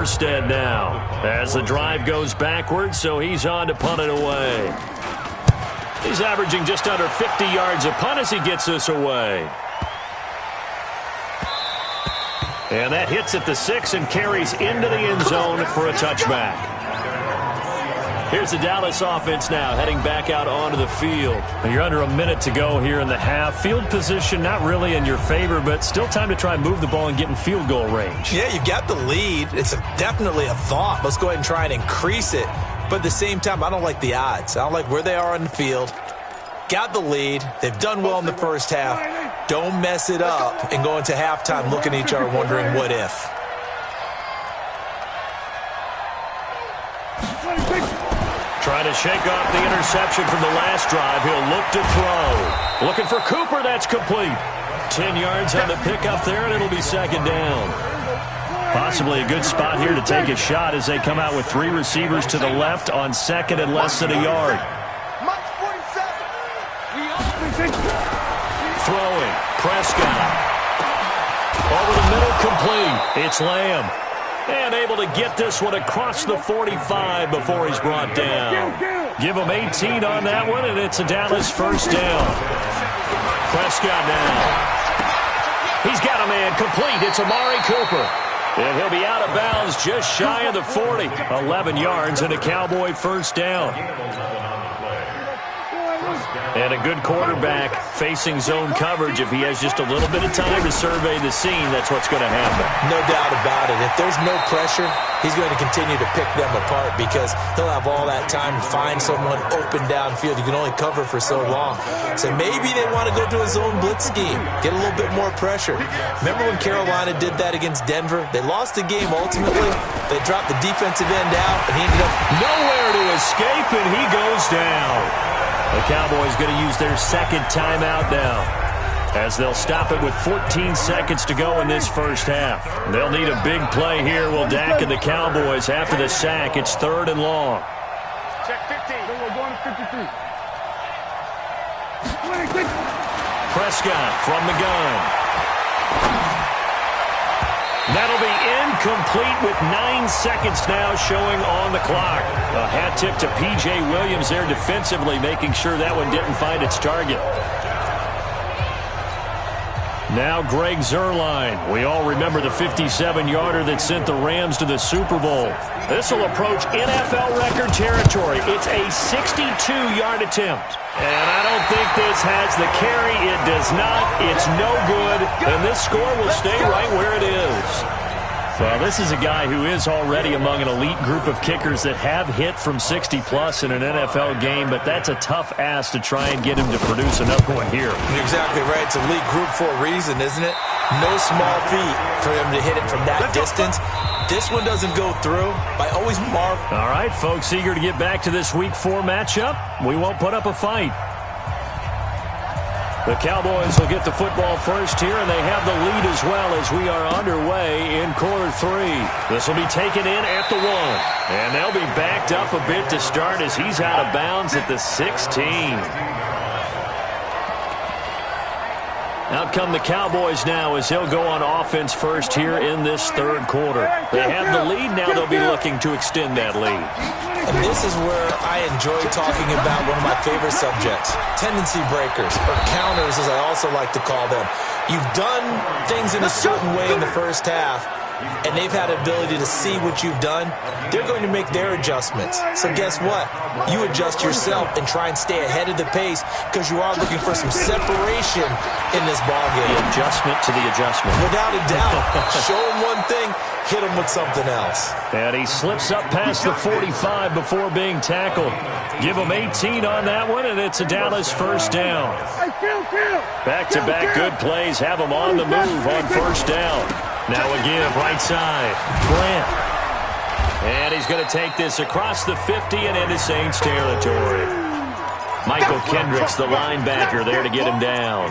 Instead now, as the drive goes backwards, so he's on to punt it away. He's averaging just under 50 yards a punt as he gets this away. And that hits at the 6 and carries into the end zone for a touchback. Here's the Dallas offense now, heading back out onto the field. You're under a minute to go here in the half. Field position not really in your favor, but still time to try and move the ball and get in field goal range. Yeah, you've got the lead. It's definitely a thought. Let's go ahead and try and increase it. But at the same time, I don't like the odds. I don't like where they are on the field. Got the lead. They've done well in the first half. Don't mess it up and go into halftime looking at each other wondering what if. Trying to shake off the interception from the last drive. He'll look to throw. Looking for Cooper. That's complete. 10 yards on the pickup there, and it'll be second down. Possibly a good spot here to take a shot as they come out with 3 receivers to the left on second and less than a yard. Throwing. Prescott. Over the middle, complete. It's Lamb. And able to get this one across the 45 before he's brought down. Give him 18 on that one, and it's a Dallas first down. Prescott now. He's got a man complete. It's Amari Cooper. And he'll be out of bounds just shy of the 40. 11 yards and a Cowboy first down. And a good quarterback facing zone coverage. If he has just a little bit of time to survey the scene, that's what's going to happen. No doubt about it. If there's no pressure, he's going to continue to pick them apart because he'll have all that time to find someone open downfield. You can only cover for so long. So maybe they want to go to a zone blitz scheme, get a little bit more pressure. Remember when Carolina did that against Denver? They lost the game ultimately. They dropped the defensive end out, and he ended up nowhere to escape, and he goes down. The Cowboys going to use their second timeout now as they'll stop it with 14 seconds to go in this first half. They'll need a big play here. Will Dak and the Cowboys after the sack. It's 3rd and long. Check 15. We're going to 53. Prescott from the gun. That'll be incomplete with 9 seconds now showing on the clock. A hat tip to P.J. Williams there defensively, making sure that one didn't find its target. Now Greg Zuerlein. We all remember the 57-yarder that sent the Rams to the Super Bowl. This will approach NFL record territory. It's a 62-yard attempt. And I don't think this has the carry. It does not. It's no good. And this score will stay right where it is. Well, this is a guy who is already among an elite group of kickers that have hit from 60-plus in an NFL game, but that's a tough ask to try and get him to produce another one here. You're exactly right. It's elite group for a reason, isn't it? No small feat for him to hit it from that distance. This one doesn't go through. I always mark. All right, folks, eager to get back to this Week 4 matchup. We won't put up a fight. The Cowboys will get the football first here, and they have the lead as well as we are underway in quarter 3. This will be taken in at the 1. And they'll be backed up a bit to start as he's out of bounds at the 16. Out come the Cowboys now as they'll go on offense first here in this 3rd quarter. They have the lead. Now they'll be looking to extend that lead. And this is where I enjoy talking about one of my favorite subjects, tendency breakers, or counters as I also like to call them. You've done things in a certain way in the first half, and they've had the ability to see what you've done. They're going to make their adjustments. So guess what? You adjust yourself and try and stay ahead of the pace because you are looking for some separation in this ballgame. The adjustment to the adjustment. Without a doubt. Show them one thing, hit them with something else. And he slips up past the 45 before being tackled. Give him 18 on that one, and it's a Dallas first down. Back-to-back good plays have him on the move on first down. Now a give, right side. Grant. And he's going to take this across the 50 and into Saints territory. Michael Kendricks, the linebacker, there to get him down.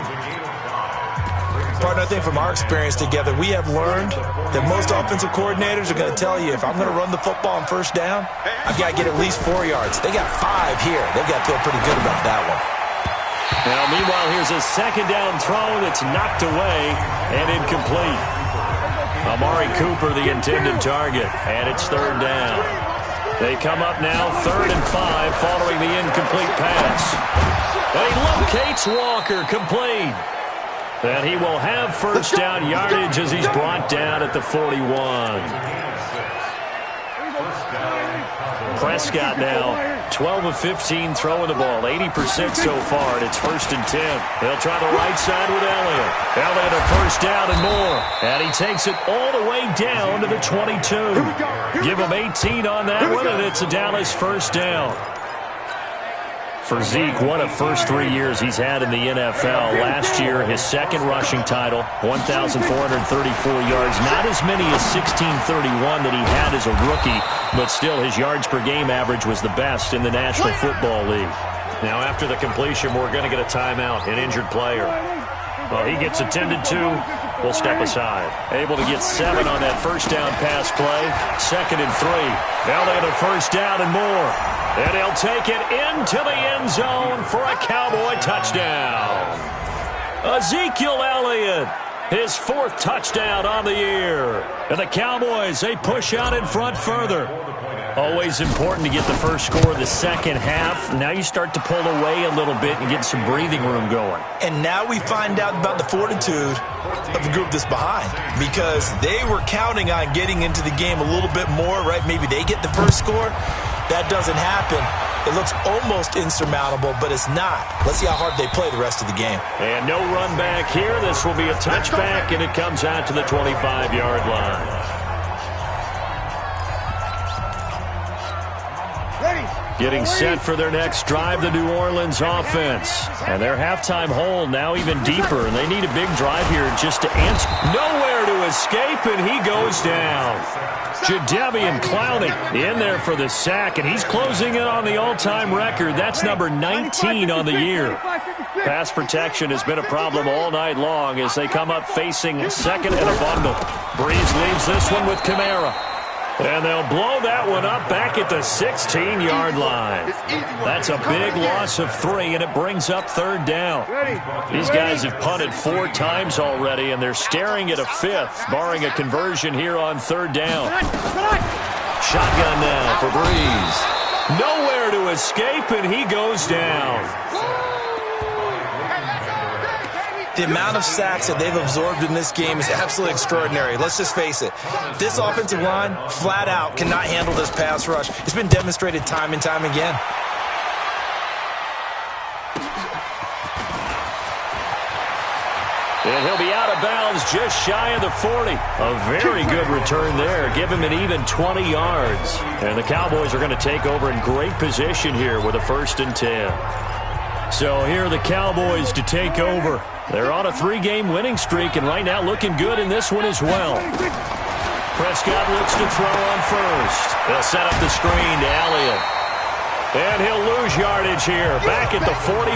Partner, I think from our experience together, we have learned that most offensive coordinators are going to tell you, if I'm going to run the football on first down, I've got to get at least 4 yards. They got 5 here. They've got to feel pretty good about that one. Now, meanwhile, here's a second down throw that's knocked away and incomplete. Amari Cooper, the intended target, and it's third down. They come up now 3rd and 5 following the incomplete pass. And he locates Walker, complete. And he will have first down yardage as he's brought down at the 41. Prescott now 12 of 15 throwing the ball, 80% so far, and it's 1st and 10. They'll try the right side with Elliott. Elliott a first down and more. And he takes it all the way down to the 22. Give him 18 on that one, and it's a Dallas first down. For Zeke, what a first 3 years he's had in the NFL. Last year, his second rushing title, 1,434 yards. Not as many as 1,631 that he had as a rookie, but still his yards per game average was the best in the National Football League. Now, after the completion, we're going to get a timeout, an injured player. Well, he gets attended to. We'll step aside. Able to get 7 on that first down pass play. 2nd and 3. Elliott a first down and more. And he'll take it into the end zone for a Cowboy touchdown. Ezekiel Elliott, his 4th touchdown on the year. And the Cowboys, they push out in front further. Always important to get the first score of the second half. Now you start to pull away a little bit and get some breathing room going. And now we find out about the fortitude of the group that's behind, because they were counting on getting into the game a little bit more, right? Maybe they get the first score. That doesn't happen. It looks almost insurmountable, but it's not. Let's see how hard they play the rest of the game. And no run back here. This will be a touchback, and it comes out to the 25-yard line. Getting set for their next drive, the New Orleans offense. And their halftime hole now even deeper, and they need a big drive here just to answer. Nowhere to escape, and he goes down. Jadeveon Clowney in there for the sack, and he's closing in on the all-time record. That's number 19 on the year. Pass protection has been a problem all night long as they come up facing 2nd and a bundle. Breeze leaves this one with Kamara. And they'll blow that one up back at the 16-yard line. That's a big loss of 3, and it brings up 3rd down. These guys have punted 4 times already, and they're staring at a 5th, barring a conversion here on 3rd down. Shotgun now for Breeze. Nowhere to escape, and he goes down. The amount of sacks that they've absorbed in this game is absolutely extraordinary. Let's just face it. This offensive line, flat out, cannot handle this pass rush. It's been demonstrated time and time again. And he'll be out of bounds just shy of the 40. A very good return there. Give him an even 20 yards. And the Cowboys are going to take over in great position here with a 1st and 10. So here are the Cowboys to take over. They're on a 3-game winning streak, and right now looking good in this one as well. Prescott looks to throw on first. They'll set up the screen to Elliott. And he'll lose yardage here, back at the 41.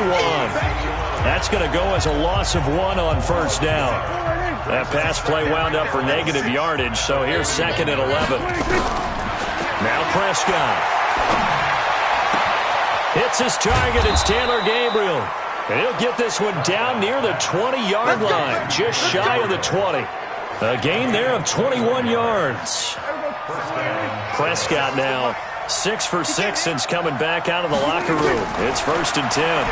That's going to go as a loss of 1 on first down. That pass play wound up for negative yardage, so here's 2nd and 11. Now Prescott. Hits his target. It's Taylor Gabriel. And he'll get this one down near the 20-yard line, just shy of the 20. A gain there of 21 yards. Prescott now 6 for 6 since coming back out of the locker room. It's 1st and 10.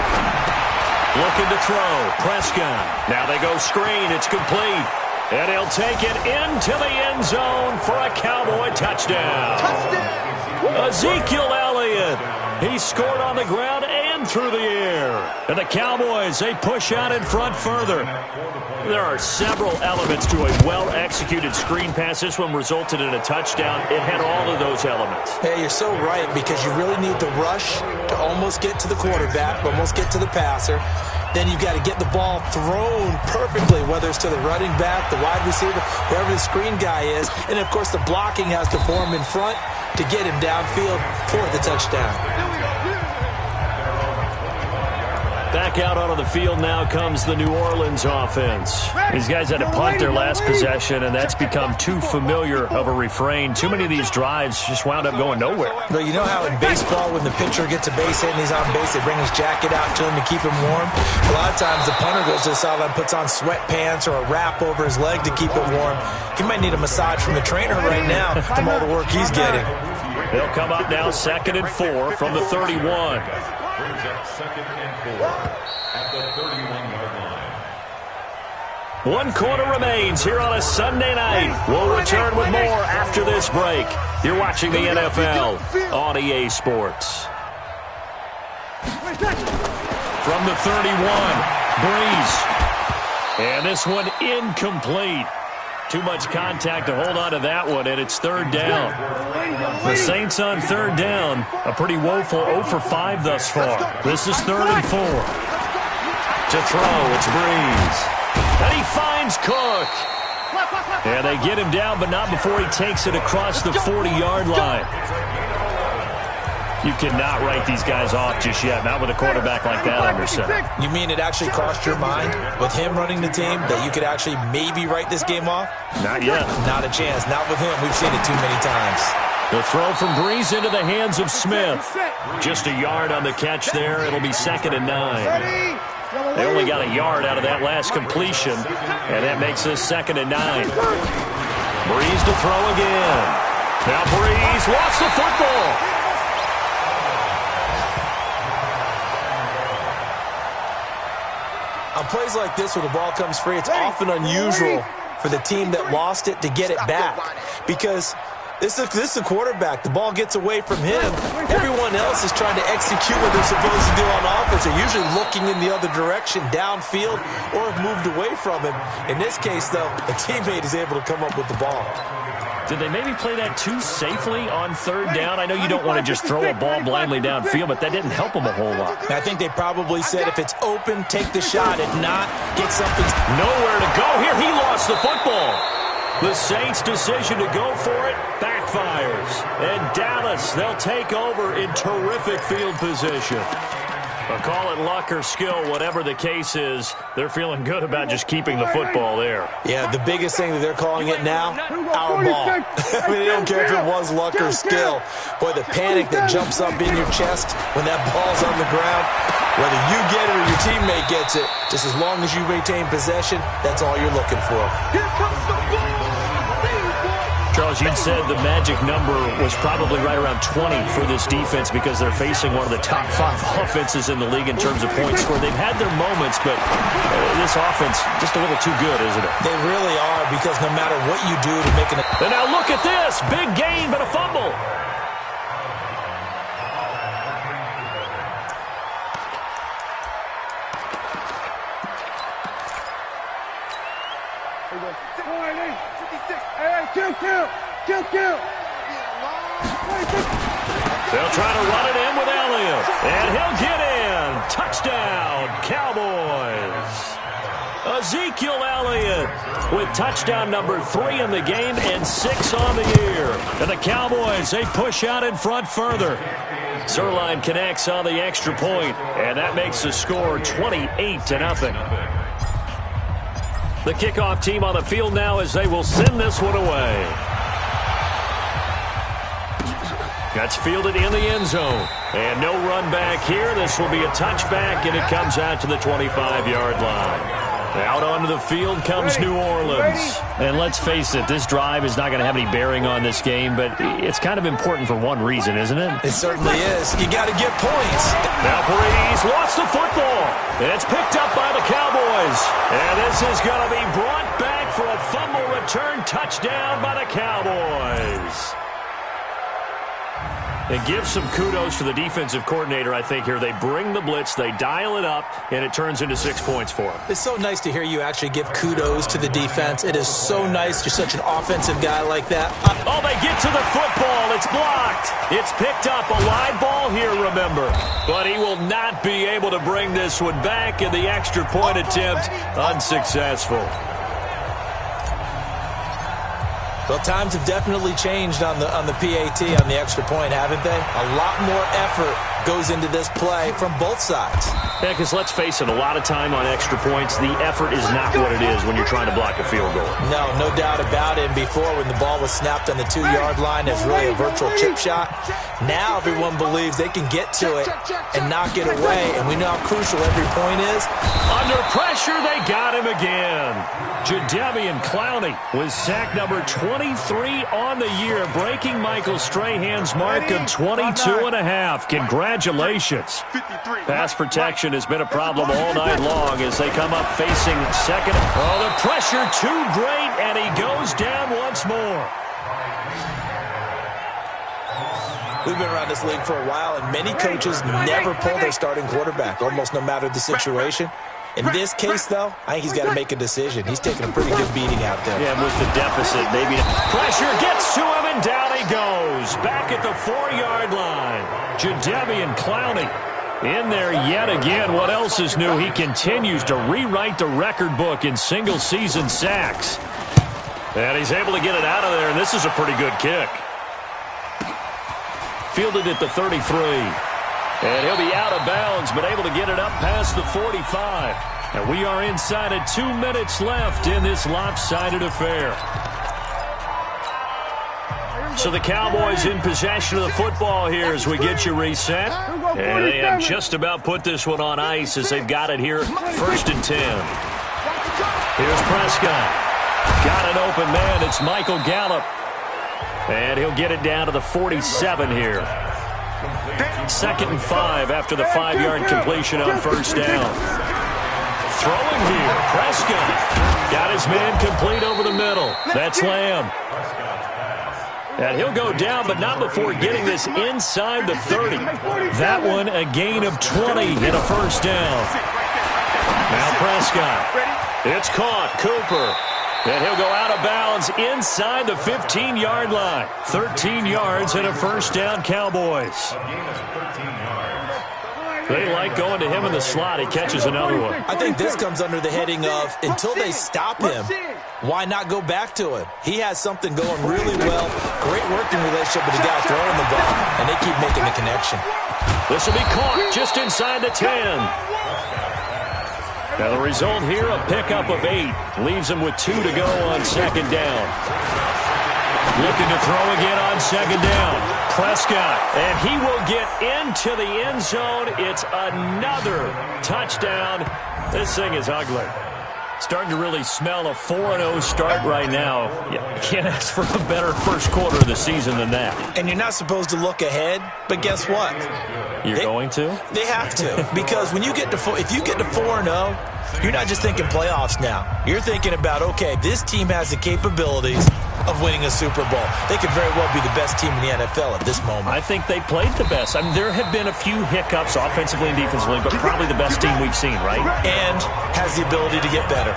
Looking to throw. Prescott. Now they go screen. It's complete. And he'll take it into the end zone for a Cowboy touchdown. Ezekiel Elliott. He scored on the ground and through the air. And the Cowboys, they push out in front further. There are several elements to a well-executed screen pass. This one resulted in a touchdown. It had all of those elements. Hey, you're so right, because you really need the rush to almost get to the quarterback, almost get to the passer. Then you've got to get the ball thrown perfectly, whether it's to the running back, the wide receiver, whoever the screen guy is. And, of course, the blocking has to form in front to get him downfield for the touchdown. Back out onto the field now comes the New Orleans offense. These guys had to punt their last possession, and that's become too familiar of a refrain. Too many of these drives just wound up going nowhere. But you know how in baseball, when the pitcher gets a base hit and he's on base, they bring his jacket out to him to keep him warm? A lot of times the punter goes to the sideline, puts on sweatpants or a wrap over his leg to keep it warm. He might need a massage from the trainer right now from all the work he's getting. They'll come up now 2nd and 4 from the 31. Brings up 2nd and 4 at the 31-yard line. 1 quarter remains here on a Sunday night. We'll return with more after this break. You're watching the NFL on EA Sports. From the 31, Breeze. And this one incomplete. Too much contact to hold on to that one, and it's 3rd down. The Saints on 3rd down, a pretty woeful 0 for 5 thus far. This is 3rd and 4. To throw, it's Breeze. And he finds Cook. And they get him down, but not before he takes it across the 40-yard line. You cannot write these guys off just yet, not with a quarterback like that under center. You mean it actually crossed your mind with him running the team that you could actually maybe write this game off? Not yet. Not a chance. Not with him. We've seen it too many times. The throw from Breeze into the hands of Smith. Just a yard on the catch there. It'll be 2nd and 9. They only got a yard out of that last completion, and that makes this 2nd and 9. Breeze to throw again. Now Breeze lost the football. On plays like this where the ball comes free, it's often unusual for the team that lost it to get it back because this is the quarterback. The ball gets away from him. Everyone else is trying to execute what they're supposed to do on offense. They're usually looking in the other direction, downfield, or have moved away from him. In this case, though, a teammate is able to come up with the ball. Did they maybe play that too safely on 3rd down? I know you don't want to just throw a ball blindly downfield, but that didn't help them a whole lot. I think they probably said if it's open, take the shot. If not, get something. Nowhere to go here. He lost the football. The Saints' decision to go for it backfires. And Dallas, they'll take over in terrific field position. But call it luck or skill, whatever the case is, they're feeling good about just keeping the football there. Yeah, the biggest thing that they're calling it now, our ball. I mean, they don't care if it was luck or skill. Boy, the panic that jumps up in your chest when that ball's on the ground, whether you get it or your teammate gets it, just as long as you maintain possession, that's all you're looking for. Here comes the ball. Charles, you'd said the magic number was probably right around 20 for this defense because they're facing one of the top 5 offenses in the league in terms of points scored. They've had their moments, but this offense just a little too good, isn't it? They really are, because no matter what you do to make an... And now look at this. Big gain, but a fumble. Kill. They'll try to run it in with Elliott. And he'll get in. Touchdown, Cowboys. Ezekiel Elliott with touchdown number 3 in the game and 6 on the year. And the Cowboys, they push out in front further. Zerline connects on the extra point, and that makes the score 28-0. The kickoff team on the field now as they will send this one away. That's fielded in the end zone. And no run back here. This will be a touchback, and it comes out to the 25-yard line. Out onto the field comes New Orleans. And let's face it, this drive is not going to have any bearing on this game, but it's kind of important for one reason, isn't it? It certainly is. You got to get points. Now Breeze lost the football. And it's picked up by the Cowboys. And this is going to be brought back for a fumble return touchdown by the Cowboys. And give some kudos to the defensive coordinator, I think, here. They bring the blitz, they dial it up, and it turns into 6 points for them. It's so nice to hear you actually give kudos to the defense. It is so nice. You're such an offensive guy like that. Oh, they get to the football. It's blocked. It's picked up. A live ball here, remember. But he will not be able to bring this one back, and the extra point attempt unsuccessful. Well, times have definitely changed on the PAT, on the extra point, haven't they? A lot more effort goes into this play from both sides. Yeah, because let's face it, a lot of time on extra points, the effort is not what it is when you're trying to block a field goal. No doubt about it. And before, when the ball was snapped on the 2-yard line, it's really a virtual chip shot. Now everyone believes they can get to it and knock it away, and we know how crucial every point is. Under pressure, they got him again. Jadeveon Clowney with sack number 23 on the year, breaking Michael Strahan's mark of 22.5. Congratulations. Pass protection has been a problem all night long as they come up facing second. Oh, the pressure too great, and he goes down once more. We've been around this league for a while, and many coaches never pull their starting quarterback, almost no matter the situation. In this case, though, I think he's got to make a decision. He's taking a pretty good beating out there. Yeah, with the deficit, maybe. Pressure gets to him, and down he goes. Back at the 4-yard line. Jadeveon Clowney in there yet again. What else is new? He continues to rewrite the record book in single-season sacks. And he's able to get it out of there, and this is a pretty good kick. Fielded at the 33. And he'll be out of bounds, but able to get it up past the 45. And we are inside of 2 minutes left in this lopsided affair. So the Cowboys in possession of the football here as we get you reset. And they have just about put this one on ice as they've got it here, 1st and 10. Here's Prescott. Got an open man. It's Michael Gallup. And he'll get it down to the 47 here. 2nd and 5 after the 5-yard completion on 1st down. Throwing here, Prescott. Got his man complete over the middle. That's Lamb. And he'll go down, but not before getting this inside the 30. That one a gain of 20 and a 1st down. Now Prescott. It's caught. Cooper. And he'll go out of bounds inside the 15-yard line. 13 yards and a 1st down, Cowboys. They like going to him in the slot. He catches another one. I think this comes under the heading of, until they stop him, why not go back to him? He has something going really well. Great working relationship with the guy throwing the ball, and they keep making the connection. This will be caught just inside the 10. Now the result here, a pickup of 8. Leaves him with 2 to go on 2nd down. Looking to throw again on 2nd down. Prescott, and he will get into the end zone. It's another touchdown. This thing is ugly. Starting to really smell a 4-0 start right now. You can't ask for a better first quarter of the season than that. And you're not supposed to look ahead, but guess what? You're going to? They have to, because when you get to if you get to 4-0, you're not just thinking playoffs now. You're thinking about, okay, this team has the capabilities of winning a Super Bowl. They could very well be the best team in the NFL at this moment. I think they played the best. I mean, there have been a few hiccups offensively and defensively, but probably the best team we've seen, right? And has the ability to get better.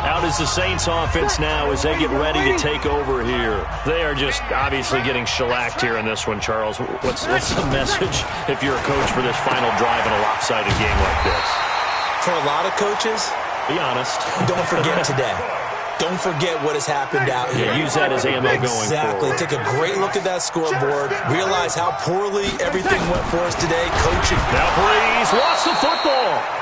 Out is the Saints offense now as they get ready to take over here. They are just obviously getting shellacked here in this one, Charles. What's the message if you're a coach for this final drive in a lopsided game like this? For a lot of coaches, be honest. Don't forget today. Don't forget what has happened out here. Yeah, use that as ammo going forward. Exactly. Take a great look at that scoreboard. Realize how poorly everything went for us today. Coaching. Now Breeze lost the football.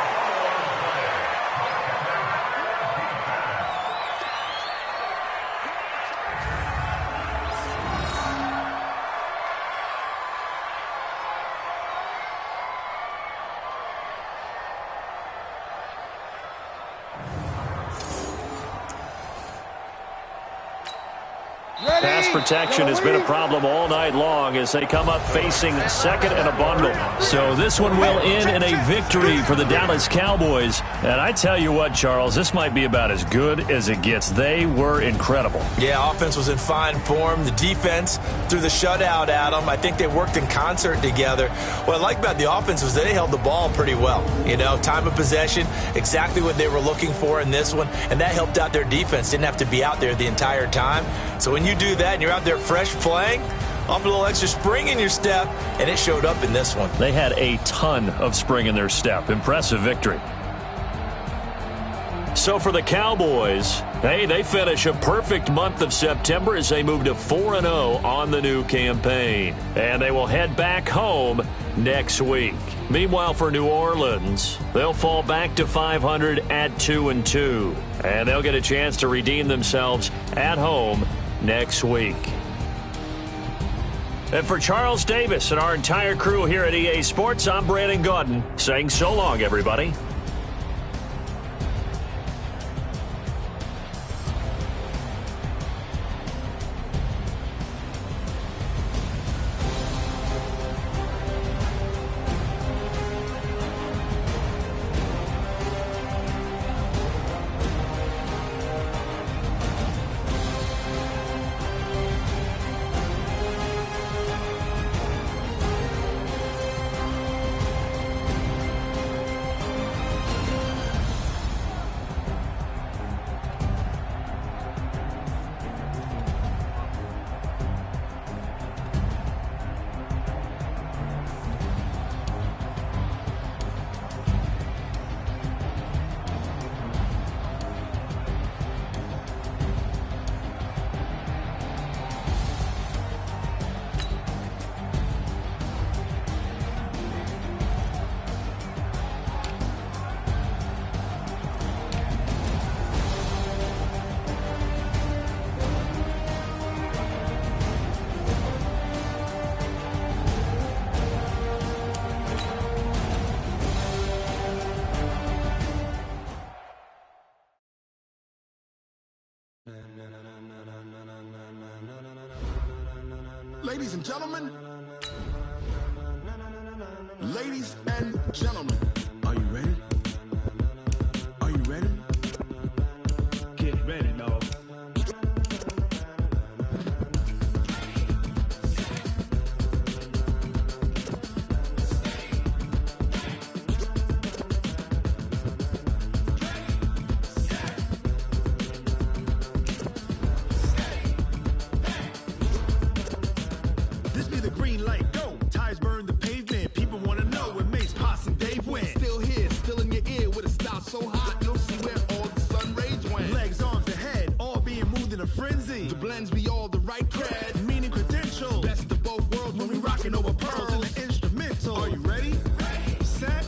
Pass protection has been a problem all night long as they come up facing 2nd and a bundle. So this one will end in a victory for the Dallas Cowboys. And I tell you what, Charles, this might be about as good as it gets. They were incredible. Yeah, offense was in fine form. The defense threw the shutout at them. I think they worked in concert together. What I like about the offense was they held the ball pretty well. You know, time of possession, exactly what they were looking for in this one. And that helped out their defense. Didn't have to be out there the entire time. So when you do that and you're out there fresh playing, off a little extra spring in your step, and it showed up in this one. They had a ton of spring in their step. Impressive victory. So for the Cowboys, hey, they finish a perfect month of September as they move to 4-0 on the new campaign. And they will head back home next week. Meanwhile, for New Orleans, they'll fall back to 500 at 2-2. And they'll get a chance to redeem themselves at home next week. And for Charles Davis and our entire crew here at EA Sports, I'm Brandon Gaudin saying so long, everybody. Ladies and gentlemen, ladies and gentlemen, are you ready? Are you ready? Get ready, dog. This be the green light, go. Tires burn the pavement. People want to know where Mace, Posse, and Dave went. Still here, still in your ear with a style so hot, you'll see where all the sun rays went. Legs, arms, and head, all being moved in a frenzy. The blends be all the right cred, meaning credentials. Best of both worlds when we rocking over pearls in the instrumental. Are you ready? Ready. Set.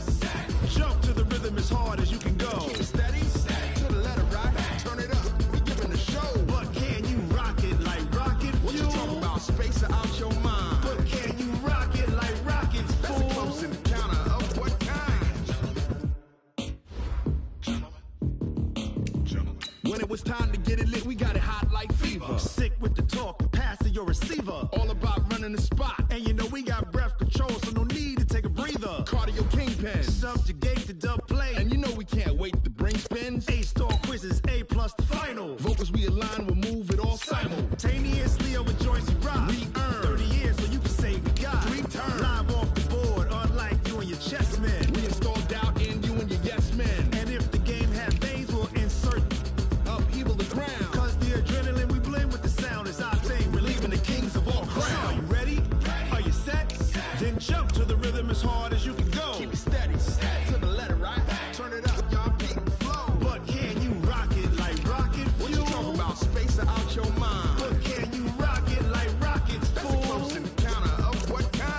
Jump to the rhythm as hard as you can go. Keep it steady. To the letter, right? Turn it up. We giving the show. But can you rock it like rocket fuel? What you talking about? Space or out your mind? But can you rock it like rockets, fool? That's a close encounter of what kind? When it was time to get it lit, we got it hot like fever. Sick with the talk, pass to your receiver. All about running the spot. And you know we got breath control, so no need to take a breather. Cardio kingpin, subjugate the dub play. And you know we can't wait to bring spins. A-star quizzes, A+ the final. Vocals we align, we'll move it all simultaneously over joints we rock. We earn 30 years, so you can say we got 3 turns. Live off the board, unlike you and your chess men. We install doubt in you and your yes men. And if the game had veins, we'll insert upheaval the ground. Cause the adrenaline we blend with the sound is our thing, relieving the kings of all crowns. So are you ready? Are you set? Then jump to the rhythm as hard as you can go. Keep it steady, to the letter, right? Turn it up, y'all keep the flow. But can you rock it like rocket fuel? What you talking about? Space or out your mind? But can you rock it like rockets, fool? That's a close encounter of what kind?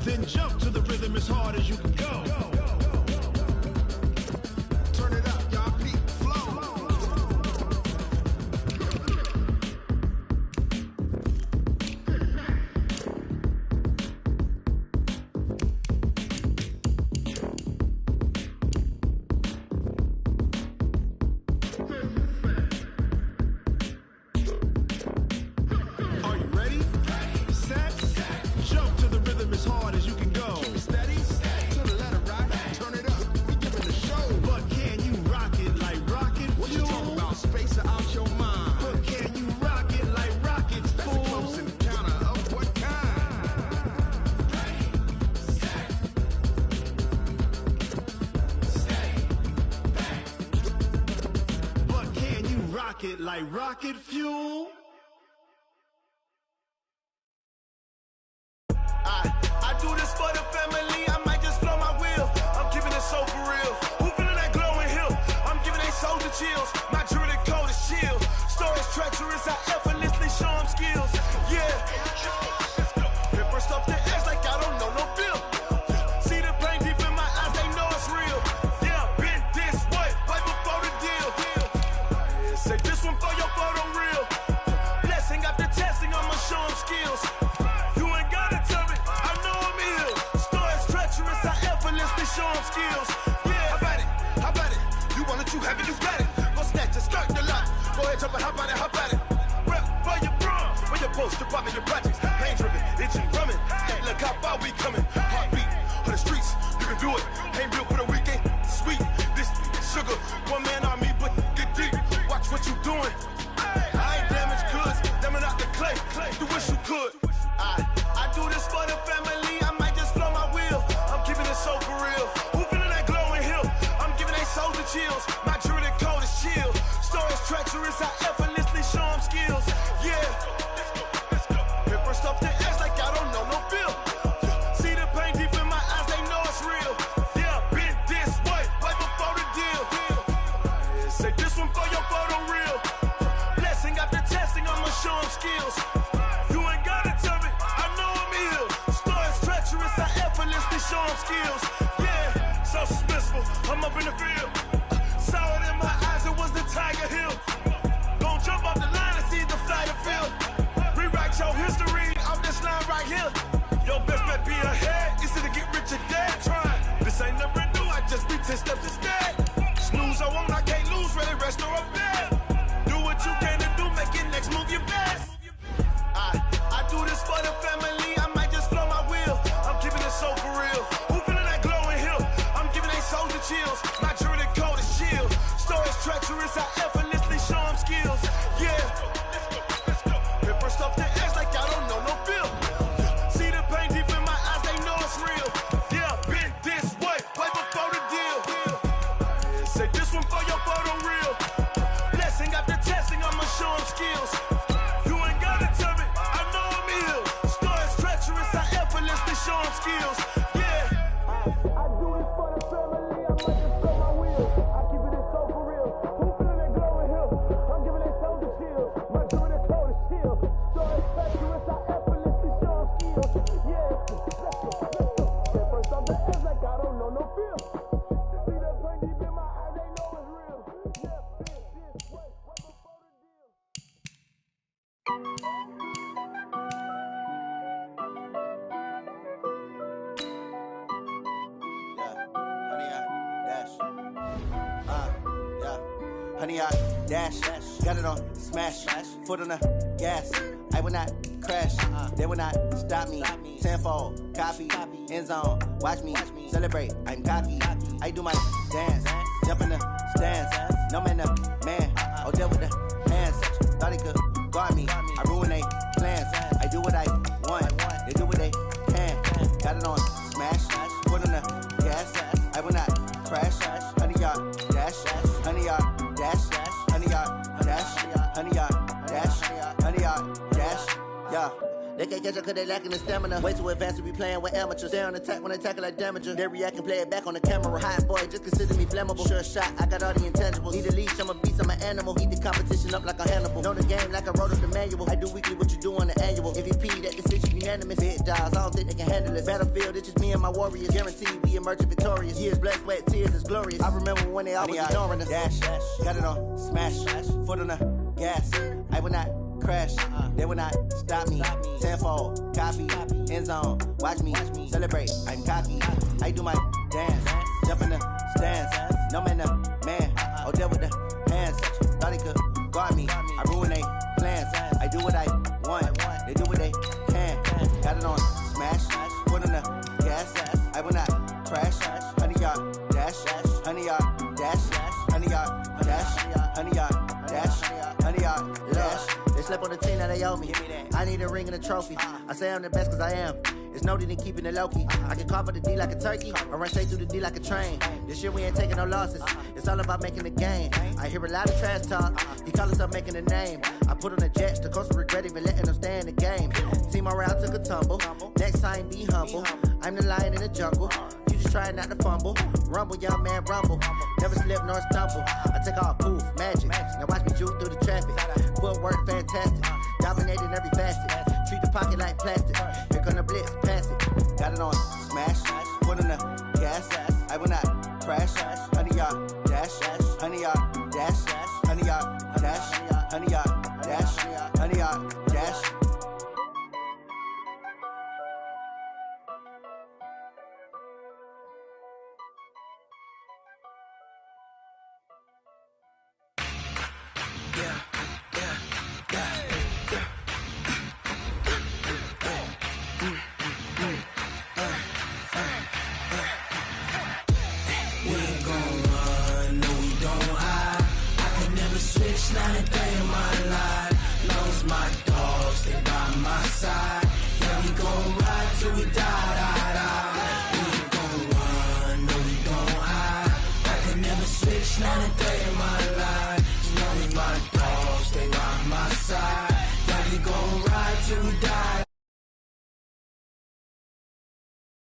Then jump to the rhythm as hard as you can go. Turn it up, y'all keep the flow. Are you ready? Set. Jump to the rhythm as hard as you can go. Keep it steady. To the letter, right? Turn it up. We giving the show. But can you rock it like rocket fuel? What you talking about? Space or out your mind? But can you rock it like rockets, fool? That's a close encounter of what kind? But can you rock it like rocket fuel? I do this for the family, I might just blow my wheel. I'm keeping it so for real. Who feeling that glowing hill? I'm giving they soldier chills. My You want it, you have it, you got it. Go snatch it, skirt the lot. Go ahead, jump and hop on it, hop at it. Rep for your brum, for your post, your pop, and your projects. Pain driven, itching, drumming. Look how far we coming. Heartbeat on the streets, you can do it. Ain't built for the weekend. Sweet, this sugar, one man army, but get deep. Watch what you doing. I ain't damaged goods, damn out the clay. You wish you could. I do this for the family. I might just blow my wheel. I'm keeping it so for real. Who feeling that glowing hill? I'm giving they souls the chills. My jewelry code is chill. Stories treacherous, I effortlessly show them skills. Yeah. Paper stuff to edge like I don't know no feel. See the pain deep in my eyes, they know it's real. Yeah, been this way, way before the deal. Say this one for your photo reel. Blessing after testing, I'ma show them skills. You ain't gotta tell me, I know I'm ill. Stories treacherous, I effortlessly show them skills. Yeah, so suspenseful, I'm up in the field. Saw it in my eyes, it was the Tiger Hill. Gon' jump off the line and see the flight of field. Rewrite your history off this line right here. Your best bet be ahead, easy to get rich or dead. Try, this ain't never new, I just be 10 steps instead. Snooze I won't, I can't lose, ready, rest or a bed. Do what you can to do, make it next move your best. I do this for the family, I might just blow my wheel. I'm keeping it so for real. Who feeling that glowing hill? I'm giving they souls the chills. My jewelry code is chill. Stories treacherous, I effortlessly show them skills. Yeah. Paper stuff to edge like I don't know no feel. See the pain deep in my eyes, they know it's real. Yeah, been this way, way before the deal. Say this one for your photo reel. Blessing after testing, I'ma show them skills. You ain't gotta tell me, I know I'm ill. Stories treacherous, I effortlessly show them skills. Yeah. I do this for the family, I might just blow my wheel. I keep it so for real. Who feeling that glowing hill? I'm giving they souls the chills. My jewelry code is chill. Stories treacherous, I effortlessly show them skills. Yeah. Let's go. At first I'm the edge like I don't know no feel. See that pain deep in my eyes, they know it's real. Yeah, this way, way before the deal. Honey, I dash, got it on smash, foot on the gas. I will not crash, they will not stop me. Tenfold, copy, end zone, watch me celebrate. I'm cocky, I do my dance, jump in the stands. No man, the man, oh, deal with the hands. Thought he could guard me, I ruin they plans. I do what I want, they do what they can. Got it on smash, foot on the gas. I will not crash, honey, y'all dash, honey, y'all dash, honey, y'all dash, honey, y'all dash, honey, y'all dash, yeah. They can't catch up cause they lacking the stamina. Way too advanced to be playing with amateurs. Stay on attack when they tackle like damager. They react and play it back on the camera. Hot boy, just consider me flammable. Sure shot, I got all the intangibles. Need a leash, I'm a beast, I'm an animal. Eat the competition up like a Hannibal. Know the game like I wrote up the manual. I do weekly what you do on the annual. MVP, that decision unanimous. Big dogs, I don't think they can handle this. Battlefield, it's just me and my warriors. Guaranteed we emerge victorious. Years, blood, sweat, tears, it's glorious. I remember when they always ignoring us. Dash, got it on smash, foot on the gas. I will not crash, they will not stop me. Tenfold, copy, end zone, watch me celebrate. I'm cocky, I do my dance, jump in the stands. No man, the man, oh, deal with the hands. Thought he could guard me, I ruin they plans. I do what I want, they do what they can. Got it on smash, foot on the gas. I will not crash, honey, y'all dash, honey, y'all dash, honey, y'all dash, honey, y'all dash, honey, y'all dash. They slept on the team that they owe me. I need a ring and a trophy. I say I'm the best cause I am. It's no need in keeping it low-key. I can carve up the D like a turkey or run straight through the D like a train. This year we ain't taking no losses. It's all about making the game. I hear a lot of trash talk. He call himself making a name. I put on the Jets. The coach will regret even letting them stay in the game. Team morale took a tumble. Next time be humble. I'm the lion in the jungle. You just try not to fumble. Rumble, young man, rumble. Never slip nor stumble. I take off, poof, magic. Now watch me juke through the traffic. Footwork fantastic. Dominating every facet. Treat the pocket like plastic. Here come the blitz, pass it. Got it on smash. Foot on the gas. I will not crash. Honey, y'all dash. Honey, y'all dash. Honey, y'all dash. Honey, y'all dash. Honey, y'all dash.